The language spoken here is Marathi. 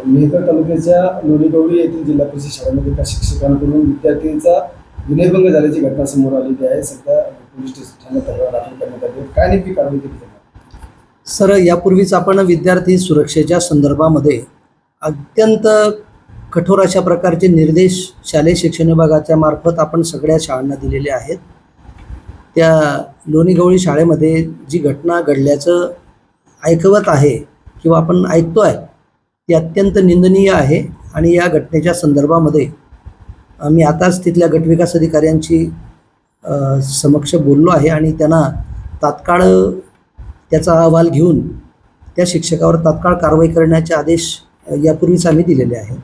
मेहकर तालुक्याच्या लोणीगौरी येथील जिल्हा परिषद शाळेमध्ये एका शिक्षकांकडून विद्यार्थ्यांचा विनयभंग झाल्याची घटना समोर आलेली आहे. सध्या पोलीस स्टेशन ठाण्यात तक्रार दाखल करण्यात आली आहे. काय नेमकी कारवाई केली जाणार? सर, यापूर्वीच आपण विद्यार्थी सुरक्षेच्या संदर्भामध्ये अत्यंत कठोर अशा प्रकारचे निर्देश शालेय शिक्षण विभागाच्या मार्फत आपण सगळ्या शाळांना दिलेले आहेत. त्या लोणीगौरी शाळेमध्ये जी घटना घडल्याचं ऐकवत आहे किंवा आपण ऐकतो आहे ती अत्यंत निंदनीय आहे. आणि या घटनेच्या संदर्भामध्ये मी आताच तिथल्या गटविकास अधिकाऱ्यांची समक्ष बोललो आहे आणि त्यांना तात्काळ त्याचा अहवाल घेऊन त्या शिक्षकावर तात्काळ कारवाई करण्याचे आदेश यापूर्वीच आम्ही दिलेले आहेत.